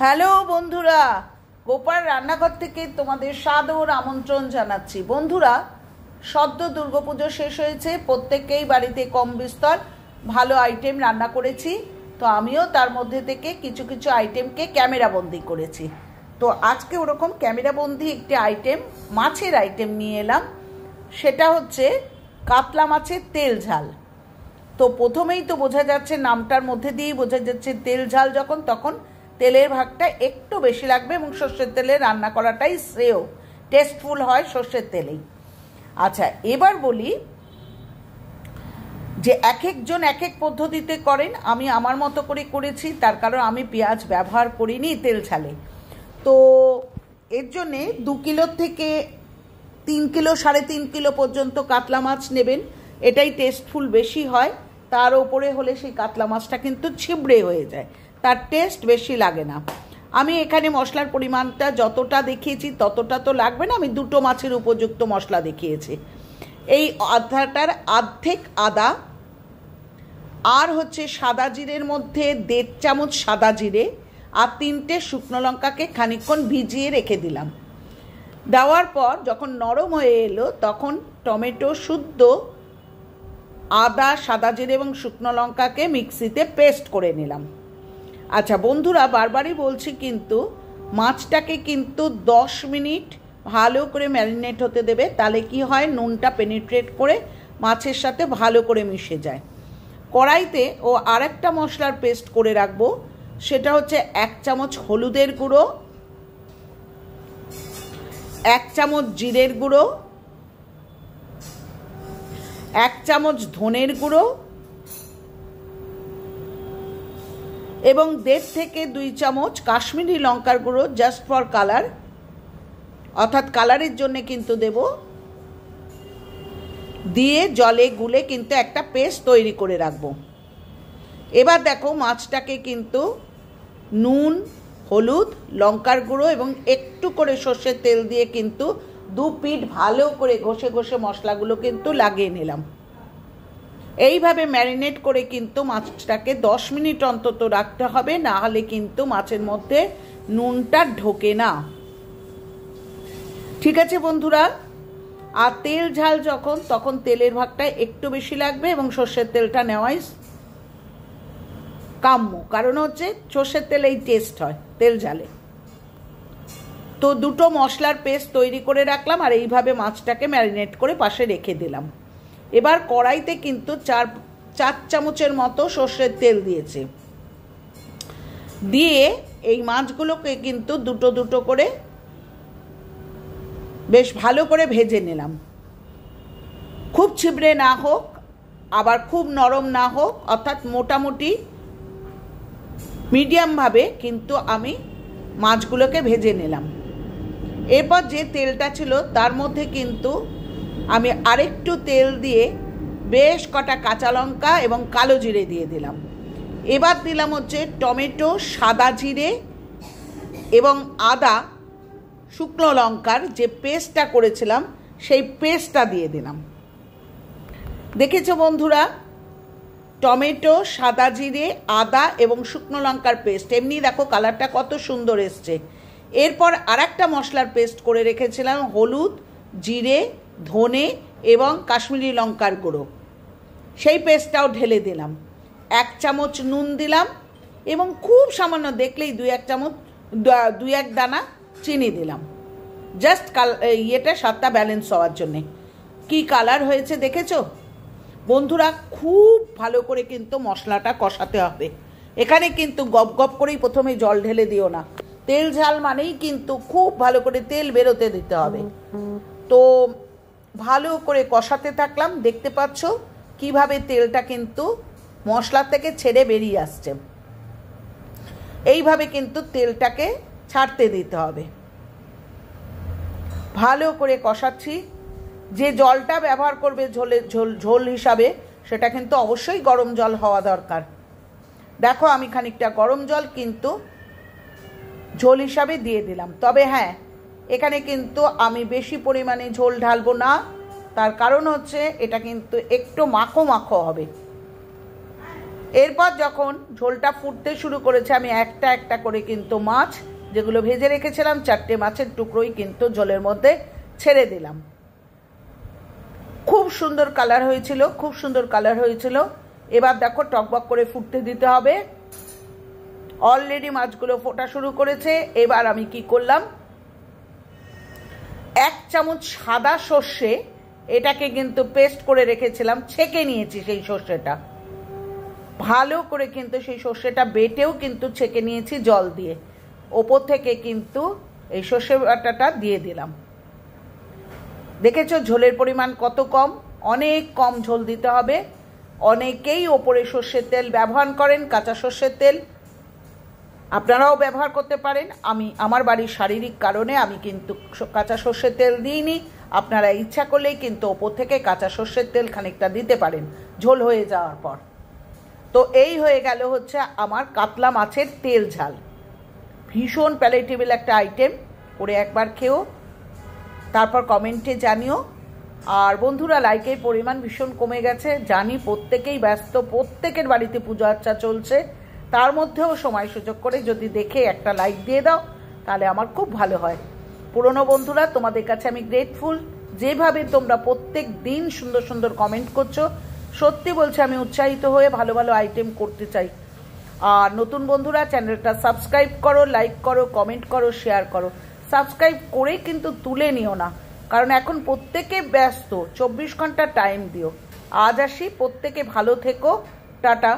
Hello বন্ধুরা, গোপাল রান্নাঘর থেকে তোমাদের সাদর আমন্ত্রণ জানাচ্ছি। বন্ধুরা, সদ্য দুর্গাপুজো শেষ হয়েছে, প্রত্যেকেই বাড়িতে কম বিস্তর ভালো আইটেম রান্না করেছি। তো আমিও তার মধ্যে থেকে কিছু কিছু আইটেমকে ক্যামেরাবন্দি করেছি। তো আজকে ওরকম ক্যামেরাবন্দি একটি আইটেম, মাছের আইটেম নিয়ে এলাম। সেটা হচ্ছে কাতলা মাছের তেল ঝাল। তো প্রথমেই তো বোঝা যাচ্ছে, নামটার মধ্যে দিয়েই বোঝা যাচ্ছে তেল ঝাল যখন, তখন তেলের ভাগটা একটু বেশি লাগবে এবং সর্ষের তেলে রান্না করাটাই শ্রেয়, টেস্টফুল হয় সর্ষের তেলেই। আচ্ছা, এবার বলি যে এক একজন এক এক পদ্ধতিতে করেন, আমি আমার মতো করে করেছি। তার কারণ আমি পেঁয়াজ ব্যবহার করিনি তেল ঝালে। তো এর জন্যে 2 কিলো থেকে 3 কিলো, 3.5 কিলো পর্যন্ত কাতলা মাছ নেবেন, এটাই টেস্টফুল বেশি হয়। তার ওপরে হলে সেই কাতলা মাছটা কিন্তু ছিবড়ে হয়ে যায়, তার টেস্ট বেশি লাগে না। আমি এখানে মশলার পরিমাণটা যতটা দেখিয়েছি ততটা তো লাগবে না, আমি 2টো মাছের উপযুক্ত মশলা দেখিয়েছি। এই আদাটার অর্ধেক আদা, আর হচ্ছে সাদা জিরের মধ্যে 1.5 চামচ সাদা জিরে, আর 3টে শুকনো লঙ্কাকে খানিকক্ষণ ভিজিয়ে রেখে দিলাম। দেওয়ার পর যখন নরম হয়ে এলো, তখন টমেটো শুদ্ধ, আদা, সাদা জিরে এবং শুকনো লঙ্কাকে মিক্সিতে পেস্ট করে নিলাম। আচ্ছা বন্ধুরা, বারবারই বলছি কিন্তু মাছটাকে কিন্তু 10 মিনিট ভালো করে ম্যারিনেট হতে দেবে, তাহলে কি হয়, নুনটা পেনিট্রেট করে মাছের সাথে ভালো করে মিশে যায়। কড়াইতে ও আরেকটা মশলার পেস্ট করে রাখবো, সেটা হচ্ছে 1 চামচ হলুদের গুঁড়ো, 1 চামচ জিরের গুঁড়ো, 1 চামচ ধনের গুঁড়ো এবং 1.5 থেকে 2 চামচ কাশ্মীরি লঙ্কার গুঁড়ো, জাস্ট ফর কালার, অর্থাৎ কালারের জন্য কিন্তু দেব। দিয়ে জলে গুলে কিন্তু একটা পেস্ট তৈরি করে রাখবো। এবার দেখো, মাছটাকে কিন্তু নুন, হলুদ, লঙ্কার গুঁড়ো এবং একটু করে সর্ষের তেল দিয়ে কিন্তু 2 পিঠ ভালো করে ঘষে ঘষে মশলাগুলো কিন্তু লাগিয়ে নিলাম। এইভাবে ম্যারিনেট করে কিন্তু মাছটাকে 10 মিনিট অন্তত রাখতে হবে, না হলে কিন্তু মাছের মধ্যে নুনটা ঢোকে না। ঠিক আছে বন্ধুরা, আর তেল ঝাল যখন, তখন তেলের ভাগটা একটু বেশি লাগবে এবং সর্ষের তেলটা নেওয়াই কাম্য, কারণ হচ্ছে সর্ষের তেলেই টেস্ট হয় তেল ঝালে। তো 2টো মশলার পেস্ট তৈরি করে রাখলাম, আর এইভাবে মাছটাকে ম্যারিনেট করে পাশে রেখে দিলাম। এবার কড়াইতে কিন্তু 4 চামচের মতো সর্ষের তেল দিয়েছে, দিয়ে এই মাছগুলোকে কিন্তু 2টো করে বেশ ভালো করে ভেজে নিলাম। খুব ছিবড়ে না হোক, আবার খুব নরম না হোক, অর্থাৎ মোটামুটি মিডিয়ামভাবে কিন্তু আমি মাছগুলোকে ভেজে নিলাম। এরপর যে তেলটা ছিল তার মধ্যে কিন্তু আমি আরেকটু তেল দিয়ে বেশ কটা কাঁচা লঙ্কা এবং কালো জিরে দিয়ে দিলাম। এবার দিলাম হচ্ছে টমেটো, সাদা জিরে এবং আদা, শুকনো লঙ্কার যে পেস্টটা করেছিলাম সেই পেস্টটা দিয়ে দিলাম। দেখেছো বন্ধুরা, টমেটো, সাদা জিরে, আদা এবং শুকনো লঙ্কার পেস্ট, এমনি দেখো কালারটা কত সুন্দর এসছে। এরপর আরেকটা মশলার পেস্ট করে রেখেছিলাম, হলুদ, জিরে, ধনে এবং কাশ্মীরি লঙ্কার গুঁড়ো, সেই পেস্টটাও ঢেলে দিলাম। 1 চামচ নুন দিলাম এবং খুব সামান্য, দেখলেই 2-1 দানা চিনি দিলাম, জাস্ট স্বাদটা ব্যালেন্স হওয়ার জন্যে। কি কালার হয়েছে দেখেছো বন্ধুরা? খুব ভালো করে কিন্তু মশলাটা কষাতে হবে। এখানে কিন্তু গপ গপ করেই প্রথমে জল ঢেলে দিও না, তেল ঝাল মানেই কিন্তু খুব ভালো করে তেল বেরোতে দিতে হবে। তো ভালো করে কষাতে থাকলাম, দেখতে পাচ্ছ কিভাবে তেলটা কিন্তু মশলা থেকে ছেড়ে বেরিয়ে আসছে। এইভাবে কিন্তু তেলটাকে ছাড়তে দিতে হবে। ভালো করে কষাচ্ছি। যে জলটা ব্যবহার করবে ঝোল হিসাবে, সেটা কিন্তু অবশ্যই গরম জল হওয়া দরকার। দেখো, আমি খানিকটা গরম জল কিন্তু ঝোল হিসাবে দিয়ে দিলাম। তবে হ্যাঁ, এখানে কিন্তু আমি বেশি পরিমাণে ঝোল ঢালবো না, তার কারণ হচ্ছে এটা কিন্তু একটু মাখো মাখো হবে। এরপর যখন ঝোলটা ফুটতে শুরু করেছে, আমি একটা একটা করে কিন্তু মাছ যেগুলো ভেজে রেখেছিলাম 4টে মাছের টুকরোই কিন্তু ঝোলের মধ্যে ছেড়ে দিলাম। খুব সুন্দর কালার হয়েছিল, খুব সুন্দর কালার হয়েছিল। এবার দেখো টকবক করে ফুটতে দিতে হবে। অলরেডি মাছগুলো ফোটা শুরু করেছে। এবার আমি কি করলাম, 1 চামচ সাদা সর্ষে, এটাকে কিন্তু পেস্ট করে রেখেছিলাম, ছেঁকে নিয়েছি সেই সর্ষেটা ভালো করে, কিন্তু সেই সর্ষেটা বেটেও কিন্তু ছেঁকে নিয়েছি জল দিয়ে। ওপর থেকে কিন্তু এই সর্ষে বাটাটা দিয়ে দিলাম। দেখেছো ঝোলের পরিমাণ কত কম, অনেক কম ঝোল দিতে হবে। অনেকেই ওপরে সর্ষের তেল ব্যবহার করেন, কাঁচা সর্ষের তেল, আপনারাও ব্যবহার করতে পারেন। আমার বাড়ির শারীরিক কারণে আমি কিন্তু কাঁচা সর্ষের তেল দিইনি। আপনারা ইচ্ছা করলেই কিন্তু ওপর থেকে কাঁচা সর্ষের তেল খানিকটা দিতে পারেন ঝোল হয়ে যাওয়ার পর। তো এই হয়ে গেল হচ্ছে আমার কাতলা মাছের তেল ঝাল। ভীষণ প্যালেটেবল একটা আইটেম, করে একবার খেও, তারপর কমেন্টে জানিও। আর বন্ধুরা, লাইকের পরিমাণ ভীষণ কমে গেছে, জানি প্রত্যেকেই ব্যস্ত, প্রত্যেকের বাড়িতে পুজো আর্চা চলছে, তার মধ্যেও সময় সুযোগ করে যদি দেখে একটা লাইক দিয়ে দাও তাহলে আমার খুব ভালো হয়। পুরনো বন্ধুরা, তোমাদের কাছে আমি গ্রেটফুল, যেভাবে তোমরা প্রত্যেক দিন সুন্দর সুন্দর কমেন্ট করছো। সত্যি বলছি, আমি উৎসাহিত হয়ে ভালো ভালো আইটেম করতে চাই। আর নতুন বন্ধুরা, চ্যানেলটা সাবস্ক্রাইব করো, লাইক করো, কমেন্ট করো, শেয়ার করো। সাবস্ক্রাইব করেই কিন্তু তুলে নিও না, কারণ এখন প্রত্যেকে ব্যস্ত, 24 ঘন্টা টাইম দিও। আজ আসি, প্রত্যেকে ভালো থেকো, টাটা।